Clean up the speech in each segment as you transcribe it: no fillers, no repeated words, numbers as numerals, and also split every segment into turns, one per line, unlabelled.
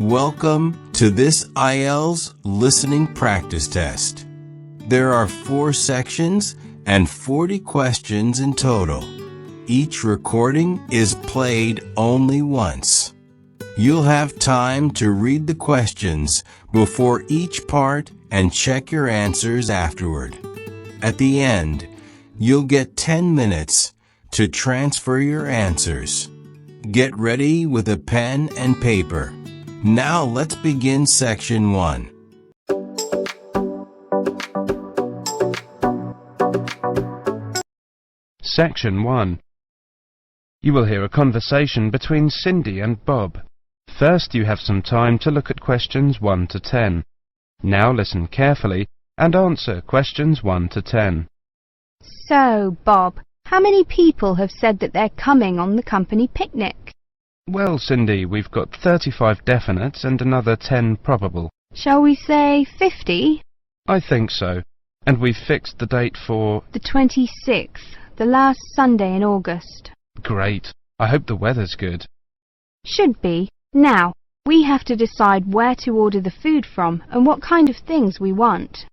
Welcome to this IELTS listening practice test. There are 4 sections and 40 questions in total. Each recording is played only once. You'll have time to read the questions before each part and check your answers afterward. At the end, you'll get 10 minutes to transfer your answers. Get ready with a pen and paper. Now let's begin section 1.
Section 1. You will hear a conversation between Cindy and Bob. First, you have some time to look at questions 1 to 10. Now listen carefully and answer questions 1 to 10.
So, Bob, how many people have said that they're coming on the company picnic?
Well, Cindy, we've got 35 definites and another 10 probable.
Shall we say 50?
I think so. And we've fixed the date for...
The 26th, the last Sunday in August.
Great. I hope the weather's good.
Should be. Now, we have to decide where to order the food from and what kind of things we want.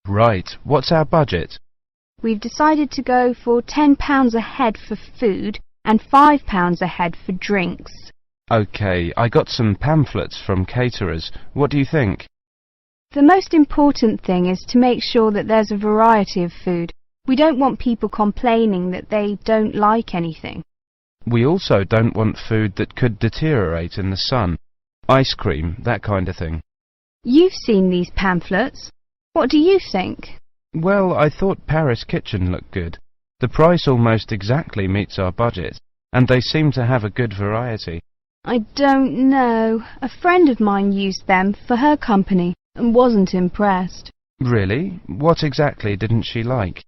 Right. What's our budget?
We've decided to go for £10 a head for food and £5 a head for drinks.
OK, I got some pamphlets from caterers. What do you think?
The most important thing is to make sure that there's a variety of food. We don't want people complaining that they don't like anything.
We also don't want food that could deteriorate in the sun. Ice cream, that kind of thing.
You've seen these pamphlets. What do you think?
Well, I thought Paris Kitchen looked good. The price almost exactly meets our budget, and they seem to have a good variety.
I don't know. A friend of mine used them for her company and wasn't impressed.
Really? What exactly didn't she like?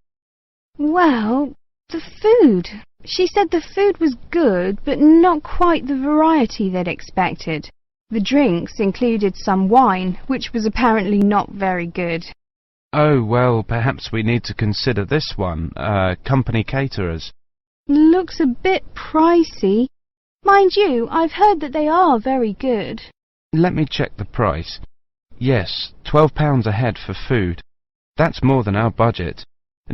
Well, the food. She said the food was good, but not quite the variety they'd expected. The drinks included some wine, which was apparently not very good.
Oh, well, perhaps we need to consider this one, company caterers.
Looks a bit pricey. Mind you, I've heard that they are very good.
Let me check the price. Yes, £12 a head for food. That's more than our budget.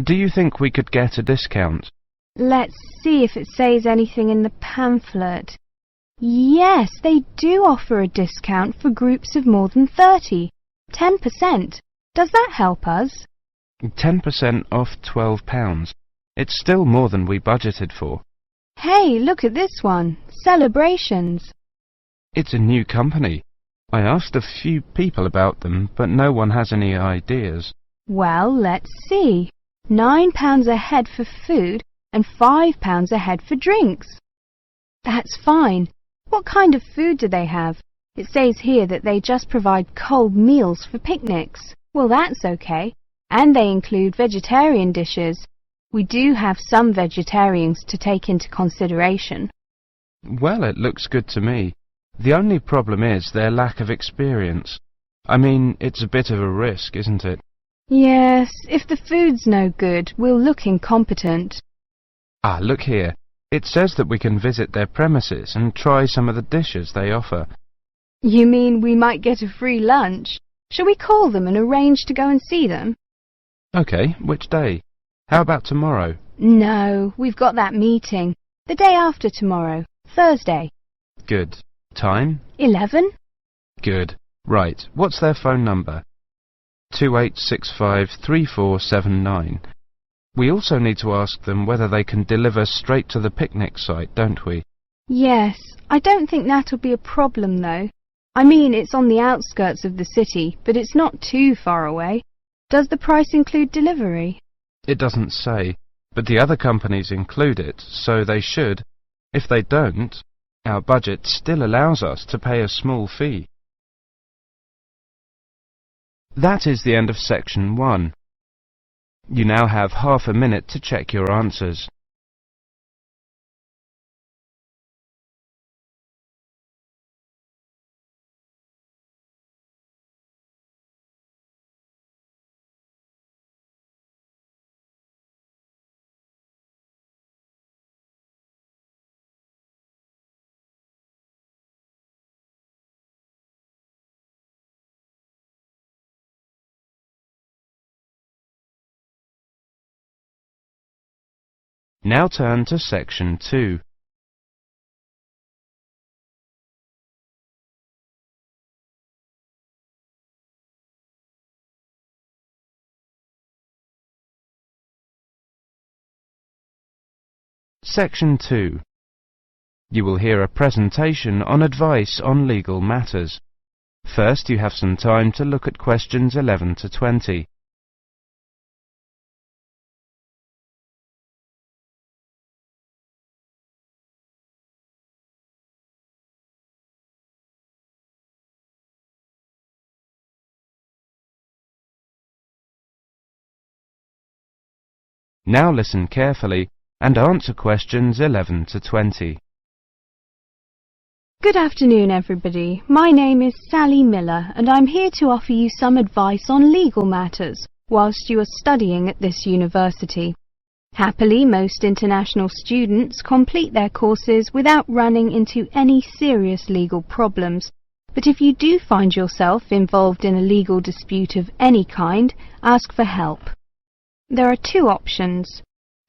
Do you think we could get a discount?
Let's see if it says anything in the pamphlet. Yes, they do offer a discount for groups of more than 30. 10%. Does that help us?
10% off £12. It's still more than we budgeted for.
Hey, look at this one. Celebrations.
It's a new company. I asked a few people about them, but no one has any ideas.
Well, let's see. £9 a head for food and £5 a head for drinks. That's fine. What kind of food do they have? It says here that they just provide cold meals for picnics. Well, that's okay. And they include vegetarian dishes. We do have some vegetarians to take into consideration.
Well, it looks good to me. The only problem is their lack of experience. I mean, it's a bit of a risk, isn't it?
Yes, if the food's no good, we'll look incompetent.
Ah, look here. It says that we can visit their premises and try some of the dishes they offer.
You mean we might get a free lunch? Shall we call them and arrange to go and see them?
OK, which day? How about tomorrow?
No, we've got that meeting. The day after tomorrow, Thursday.
Good. Time?
11?
Good. Right, what's their phone number? 28653479. We also need to ask them whether they can deliver straight to the picnic site, don't we?
Yes, I don't think that'll be a problem though. I mean, it's on the outskirts of the city, but it's not too far away. Does the price include delivery?
It doesn't say, but the other companies include it, so they should. If they don't, our budget still allows us to pay a small fee. That is the end of section 1. You now have half a minute to check your answers. Now turn to Section 2. Section 2. You will hear a presentation on advice on legal matters. First, you have some time to look at questions 11 to 20. Now listen carefully and answer questions 11 to 20.
Good afternoon, everybody. My name is Sally Miller, and I'm here to offer you some advice on legal matters whilst you are studying at this university. Happily, most international students complete their courses without running into any serious legal problems. But if you do find yourself involved in a legal dispute of any kind, ask for help. There are two options.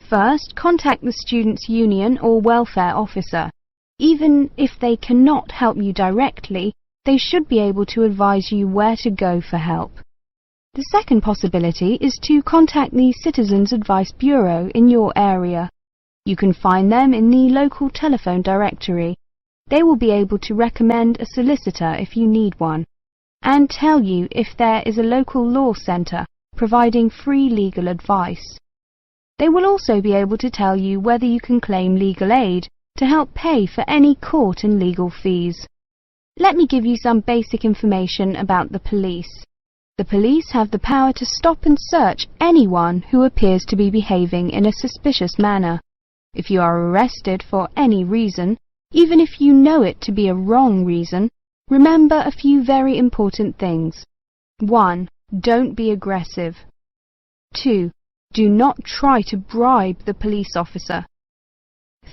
First, contact the students' union or welfare officer. Even if they cannot help you directly, they should be able to advise you where to go for help. The second possibility is to contact the Citizens Advice Bureau in your area. You can find them in the local telephone directory. They will be able to recommend a solicitor if you need one, and tell you if there is a local law centre providing free legal advice. They will also be able to tell you whether you can claim legal aid to help pay for any court and legal fees. Let me give you some basic information about the police. The police have the power to stop and search anyone who appears to be behaving in a suspicious manner. If you are arrested for any reason, even if you know it to be a wrong reason, remember a few very important things. 1. Don't be aggressive. 2. Do not try to bribe the police officer.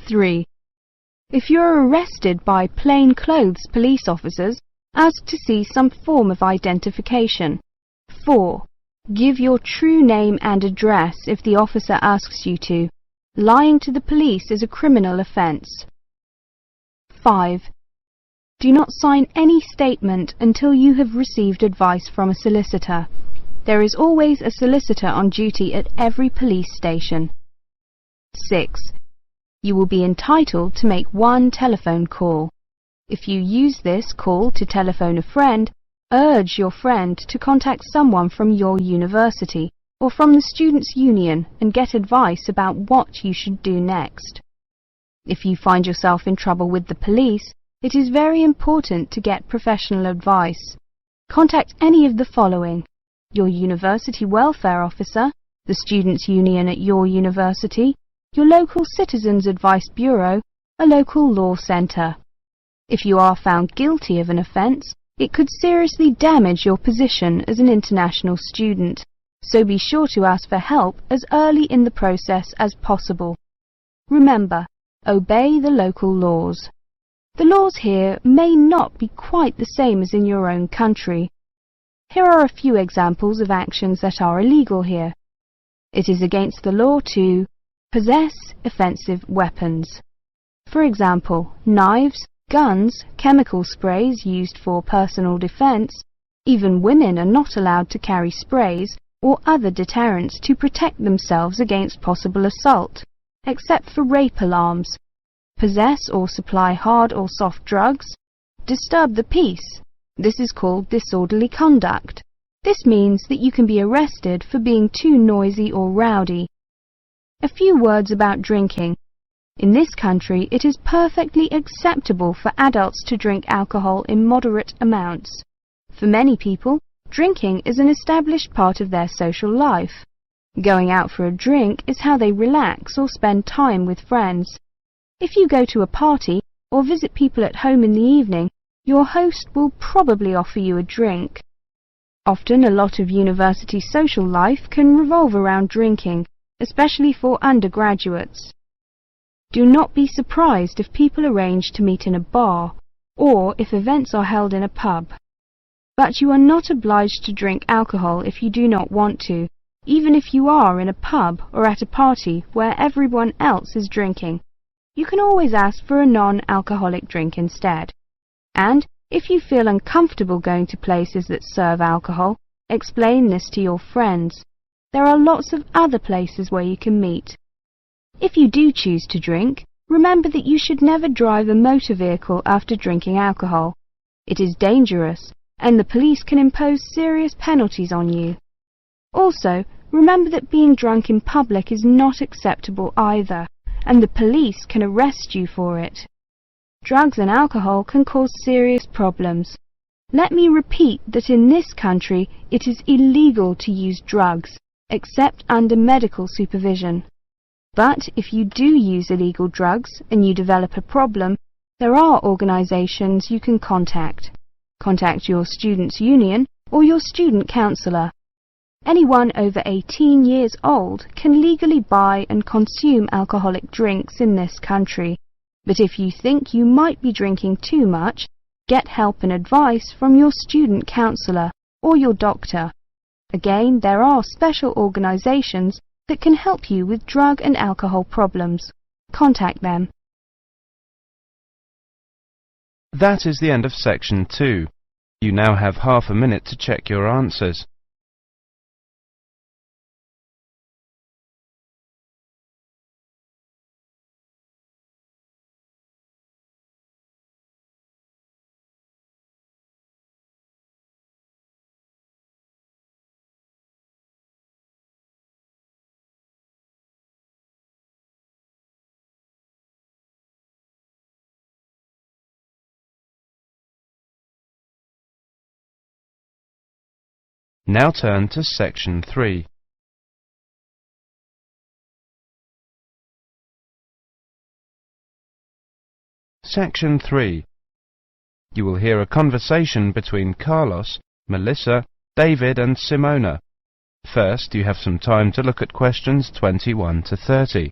3. If you are arrested by plainclothes police officers, ask to see some form of identification. 4. Give your true name and address if the officer asks you to. Lying to the police is a criminal offence. 5. Do not sign any statement until you have received advice from a solicitor. There is always a solicitor on duty at every police station. 6. You will be entitled to make one telephone call. If you use this call to telephone a friend, urge your friend to contact someone from your university or from the Students' Union and get advice about what you should do next. If you find yourself in trouble with the police, it is very important to get professional advice. Contact any of the following: your university welfare officer, the Students' Union at your university, your local Citizens Advice Bureau, a local law centre. If you are found guilty of an offence, it could seriously damage your position as an international student, so be sure to ask for help as early in the process as possible. Remember, obey the local laws. The laws here may not be quite the same as in your own country. Here are a few examples of actions that are illegal here. It is against the law to possess offensive weapons. For example, knives, guns, chemical sprays used for personal defense. Even women are not allowed to carry sprays or other deterrents to protect themselves against possible assault, except for rape alarms. Possess or supply hard or soft drugs. Disturb the peace. This is called disorderly conduct. This means that you can be arrested for being too noisy or rowdy. A few words about drinking. In this country, it is perfectly acceptable for adults to drink alcohol in moderate amounts. For many people, drinking is an established part of their social life. Going out for a drink is how they relax or spend time with friends. If you go to a party or visit people at home in the evening, your host will probably offer you a drink. Often a lot of university social life can revolve around drinking, especially for undergraduates. Do not be surprised if people arrange to meet in a bar, or if events are held in a pub. But you are not obliged to drink alcohol if you do not want to, even if you are in a pub or at a party where everyone else is drinking. You can always ask for a non-alcoholic drink instead. And if you feel uncomfortable going to places that serve alcohol, explain this to your friends. There are lots of other places where you can meet. If you do choose to drink, remember that you should never drive a motor vehicle after drinking alcohol. It is dangerous, and the police can impose serious penalties on you. Also, remember that being drunk in public is not acceptable either, and the police can arrest you for it. Drugs and alcohol can cause serious problems. Let me repeat that in this country it is illegal to use drugs, except under medical supervision. But if you do use illegal drugs and you develop a problem, there are organisations you can contact. Contact your students' union or your student counsellor. Anyone over 18 years old can legally buy and consume alcoholic drinks in this country. But if you think you might be drinking too much, get help and advice from your student counsellor or your doctor. Again, there are special organisations that can help you with drug and alcohol problems. Contact them.
That is the end of section 2. You now have half a minute to check your answers. Now turn to section 3. Section 3. You will hear a conversation between Carlos, Melissa, David and Simona. First, you have some time to look at questions 21 to 30.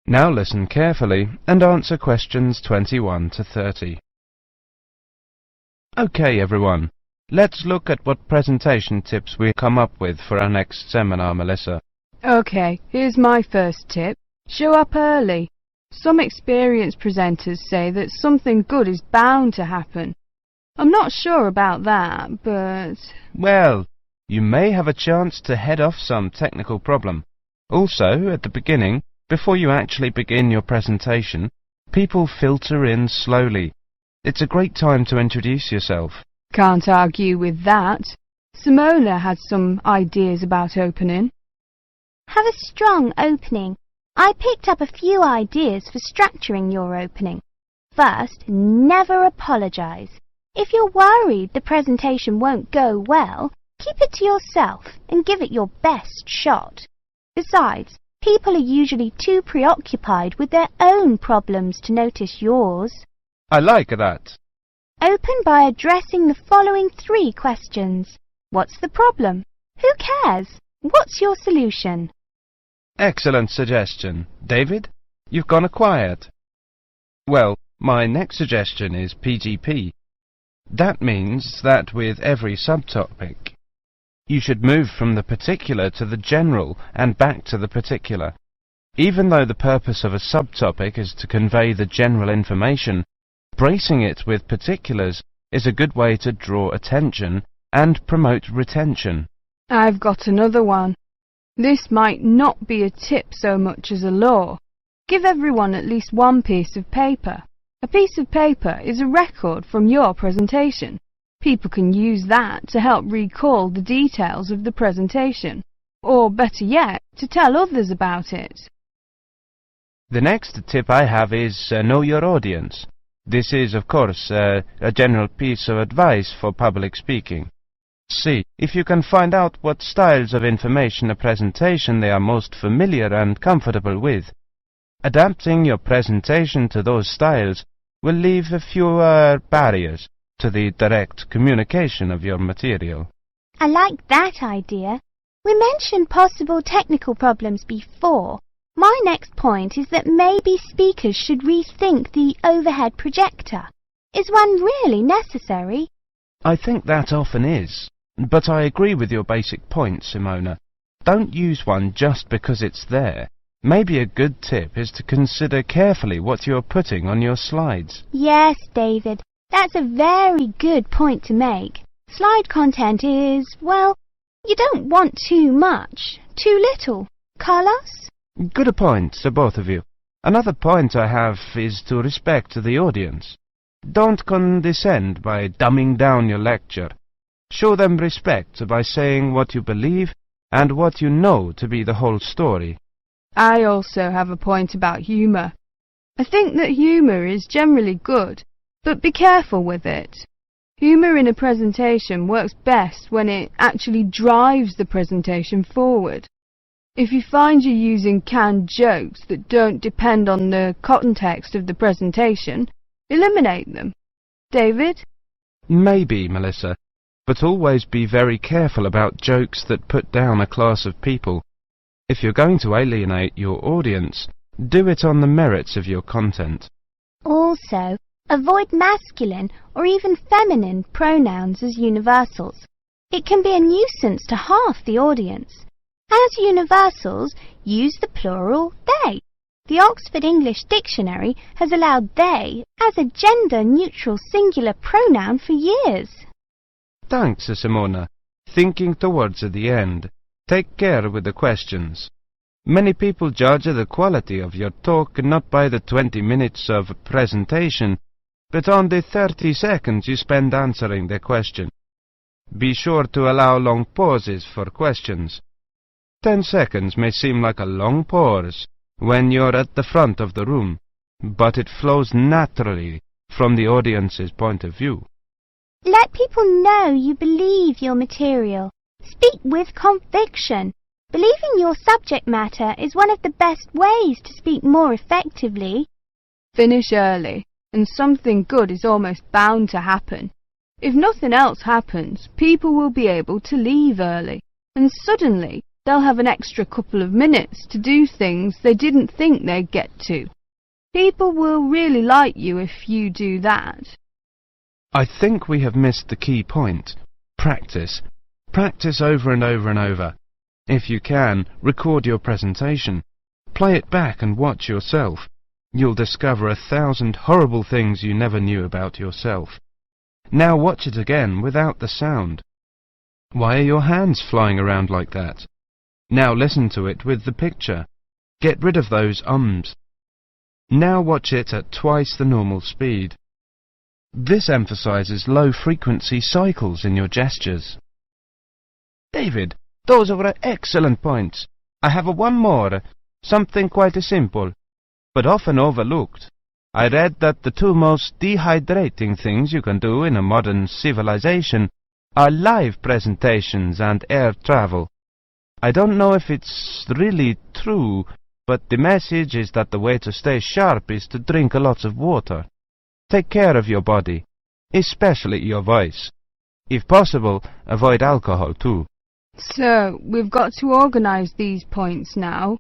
Now listen carefully and answer questions 21 to 30. Okay, everyone. Let's look at what presentation tips we come up with for our next seminar, Melissa.
Okay, here's my first tip. Show up early. Some experienced presenters say that something good is bound to happen. I'm not sure about that, but...
Well, you may have a chance to head off some technical problem. Also, at the beginning, before you actually begin your presentation, people filter in slowly. It's a great time to introduce yourself.
Can't argue with that. Simona had some ideas about opening.
Have a strong opening. I picked up a few ideas for structuring your opening. First, never apologise. If you're worried the presentation won't go well, keep it to yourself and give it your best shot. Besides, people are usually too preoccupied with their own problems to notice yours.
I like that.
Open by addressing the following 3 questions. What's the problem? Who cares? What's your solution?
Excellent suggestion. David, you've gone quiet. Well, my next suggestion is PGP. That means that with every subtopic, you should move from the particular to the general and back to the particular. Even though the purpose of a subtopic is to convey the general information, bracing it with particulars is a good way to draw attention and promote retention.
I've got another one. This might not be a tip so much as a law. Give everyone at least one piece of paper. A piece of paper is a record from your presentation. People can use that to help recall the details of the presentation, or better yet, to tell others about it.
The next tip I have is know your audience. This is, of course, a general piece of advice for public speaking. See if you can find out what styles of information a presentation they are most familiar and comfortable with. Adapting your presentation to those styles will leave fewer barriers to the direct communication of your material.
I like that idea. We mentioned possible technical problems before. My next point is that maybe speakers should rethink the overhead projector. Is one really necessary?
I think that often is, but I agree with your basic point, Simona. Don't use one just because it's there. Maybe a good tip is to consider carefully what you're putting on your slides.
Yes, David, that's a very good point to make. Slide content is, well, you don't want too much, too little. Carlos?
Good point to both of you. Another point I have is to respect the audience. Don't condescend by dumbing down your lecture. Show them respect by saying what you believe and what you know to be the whole story.
I also have a point about humour. I think that humour is generally good, but be careful with it. Humour in a presentation works best when it actually drives the presentation forward. If you find you're using canned jokes that don't depend on the context of the presentation, eliminate them. David?
Maybe, Melissa, but always be very careful about jokes that put down a class of people. If you're going to alienate your audience, do it on the merits of your content.
Also, avoid masculine or even feminine pronouns as universals. It can be a nuisance to half the audience. As universals, use the plural they. The Oxford English Dictionary has allowed they as a gender-neutral singular pronoun for years.
Thanks, Simona. Thinking towards the end. Take care with the questions. Many people judge the quality of your talk not by the 20 minutes of presentation, but on the 30 seconds you spend answering the question. Be sure to allow long pauses for questions. 10 seconds may seem like a long pause when you're at the front of the room, but it flows naturally from the audience's point of view.
Let people know you believe your material. Speak with conviction. Believing your subject matter is one of the best ways to speak more effectively.
Finish early, and something good is almost bound to happen. If nothing else happens, people will be able to leave early, and suddenly they'll have an extra couple of minutes to do things they didn't think they'd get to. People will really like you if you do that.
I think we have missed the key point. Practice. Practice over and over and over. If you can, record your presentation. Play it back and watch yourself. You'll discover 1,000 horrible things you never knew about yourself. Now watch it again without the sound. Why are your hands flying around like that? Now listen to it with the picture. Get rid of those ums. Now watch it at twice the normal speed. This emphasizes low-frequency cycles in your gestures. David, those were excellent points. I have one more, something quite simple, but often overlooked. I read that the two most dehydrating things you can do in a modern civilization are live presentations and air travel. I don't know if it's really true, but the message is that the way to stay sharp is to drink lots of water. Take care of your body, especially your voice. If possible, avoid alcohol too.
So, we've got to organise these points now.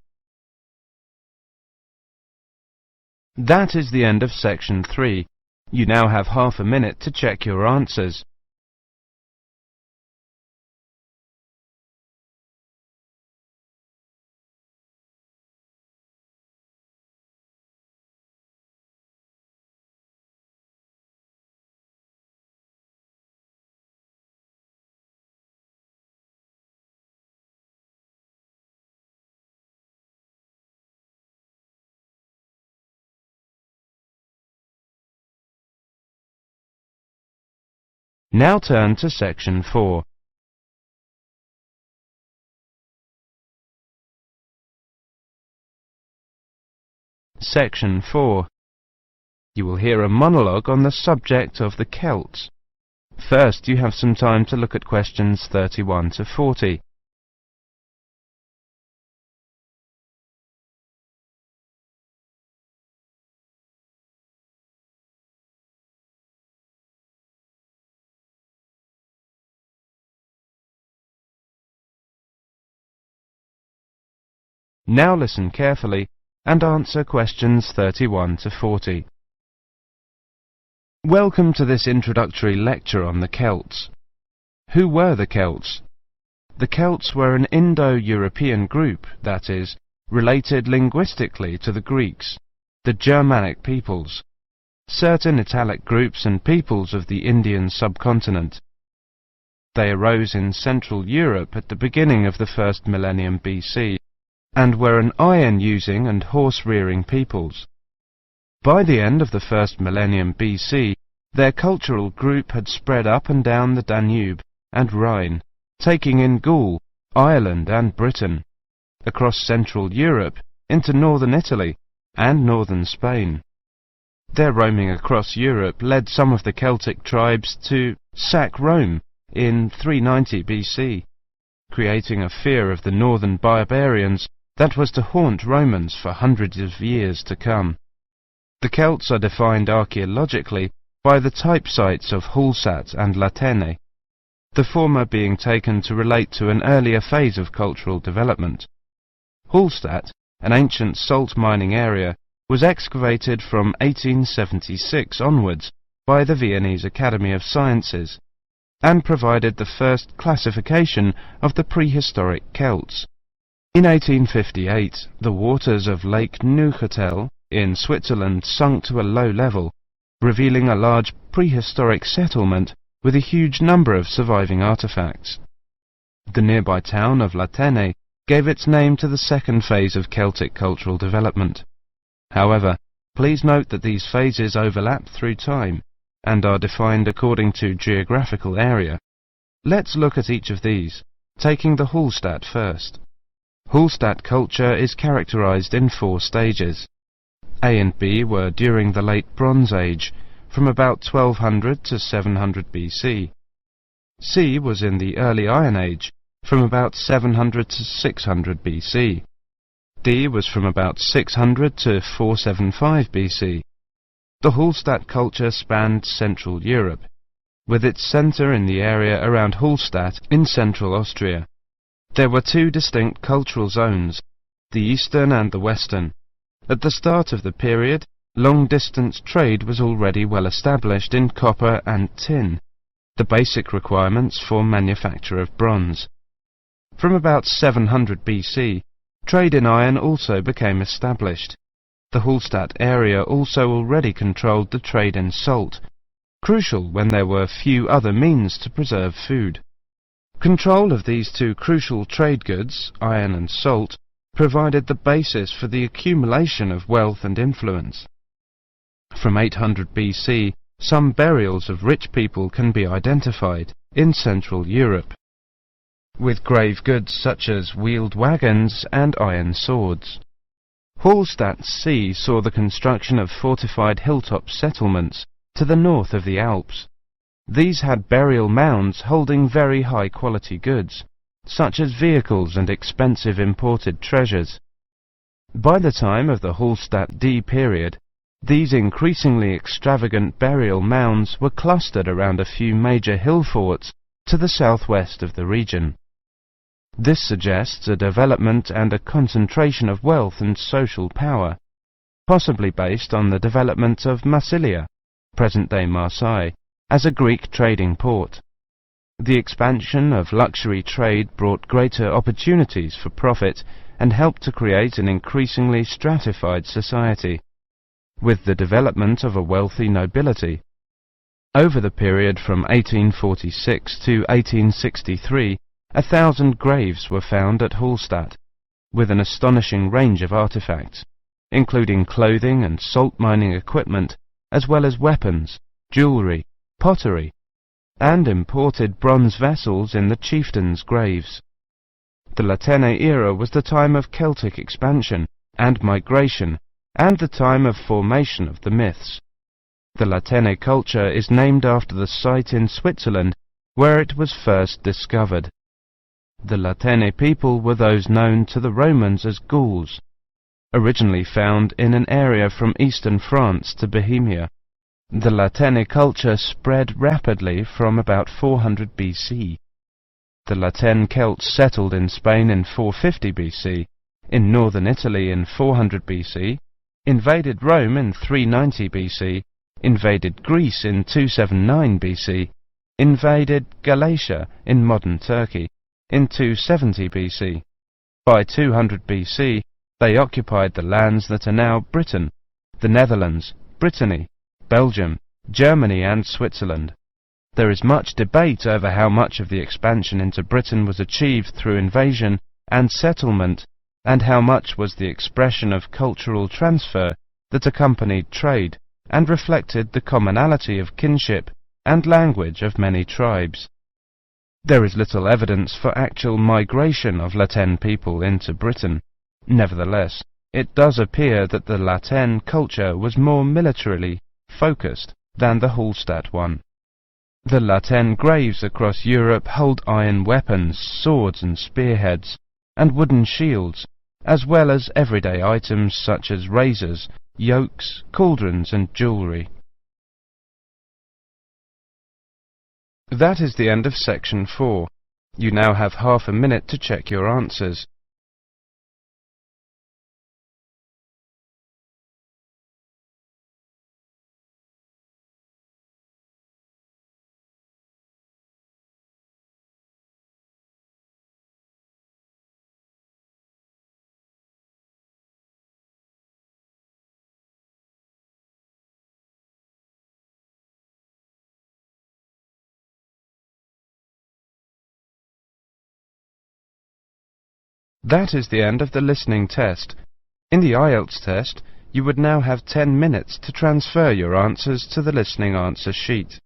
That is the end of section 3. You now have half a minute to check your answers. Now turn to section 4. Section 4. You will hear a monologue on the subject of the Celts. First, you have some time to look at questions 31 to 40. Now listen carefully and answer questions 31 to 40. Welcome to this introductory lecture on the Celts. Who were the Celts? The Celts were an Indo-European group, that is, related linguistically to the Greeks, the Germanic peoples, certain Italic groups and peoples of the Indian subcontinent. They arose in Central Europe at the beginning of the first millennium BC, and were an iron-using and horse-rearing peoples. By the end of the first millennium BC, their cultural group had spread up and down the Danube and Rhine, taking in Gaul, Ireland and Britain, across Central Europe into northern Italy and northern Spain. Their roaming across Europe led some of the Celtic tribes to sack Rome in 390 BC, creating a fear of the northern barbarians that was to haunt Romans for hundreds of years to come. The Celts are defined archaeologically by the type sites of Hallstatt and Latene, the former being taken to relate to an earlier phase of cultural development. Hallstatt, an ancient salt mining area, was excavated from 1876 onwards by the Viennese Academy of Sciences, and provided the first classification of the prehistoric Celts. In 1858, the waters of Lake Neuchâtel in Switzerland sunk to a low level, revealing a large prehistoric settlement with a huge number of surviving artifacts. The nearby town of Latene gave its name to the second phase of Celtic cultural development. However, please note that these phases overlap through time and are defined according to geographical area. Let's look at each of these, taking the Hallstatt first. Hallstatt culture is characterized in 4 stages. A and B were during the Late Bronze Age, from about 1200 to 700 BC. C was in the Early Iron Age, from about 700 to 600 BC. D was from about 600 to 475 BC. The Hallstatt culture spanned Central Europe, with its centre in the area around Hallstatt in central Austria. There were 2 distinct cultural zones, the eastern and the western. At the start of the period, long-distance trade was already well established in copper and tin, the basic requirements for manufacture of bronze. From about 700 BC, trade in iron also became established. The Hallstatt area also already controlled the trade in salt, crucial when there were few other means to preserve food. Control of these 2 crucial trade goods, iron and salt, provided the basis for the accumulation of wealth and influence. From 800 BC, some burials of rich people can be identified in Central Europe, with grave goods such as wheeled wagons and iron swords. Hallstatt C saw the construction of fortified hilltop settlements to the north of the Alps. These had burial mounds holding very high-quality goods, such as vehicles and expensive imported treasures. By the time of the Hallstatt D period, these increasingly extravagant burial mounds were clustered around a few major hill forts to the southwest of the region. This suggests a development and a concentration of wealth and social power, possibly based on the development of Massilia, present-day Marseille, as a Greek trading port. The expansion of luxury trade brought greater opportunities for profit and helped to create an increasingly stratified society, with the development of a wealthy nobility. Over the period from 1846 to 1863, 1,000 graves were found at Hallstatt, with an astonishing range of artifacts, including clothing and salt mining equipment, as well as weapons, jewellery, pottery, and imported bronze vessels in the chieftains' graves. The Latene era was the time of Celtic expansion and migration, and the time of formation of the myths. The Latene culture is named after the site in Switzerland where it was first discovered. The Latene people were those known to the Romans as Gauls, originally found in an area from eastern France to Bohemia. The Latene culture spread rapidly from about 400 BC. The Latene Celts settled in Spain in 450 BC, in northern Italy in 400 BC, invaded Rome in 390 BC, invaded Greece in 279 BC, invaded Galatia in modern Turkey in 270 BC. By 200 BC, they occupied the lands that are now Britain, the Netherlands, Brittany, Belgium, Germany and Switzerland. There is much debate over how much of the expansion into Britain was achieved through invasion and settlement, and how much was the expression of cultural transfer that accompanied trade and reflected the commonality of kinship and language of many tribes. There is little evidence for actual migration of Latin people into Britain. Nevertheless, it does appear that the Latin culture was more militarily focused than the Hallstatt one. The Latin graves across Europe hold iron weapons, swords and spearheads, and wooden shields, as well as everyday items such as razors, yokes, cauldrons and jewellery. That is the end of section 4. You now have half a minute to check your answers. That is the end of the listening test. In the IELTS test, you would now have 10 minutes to transfer your answers to the listening answer sheet.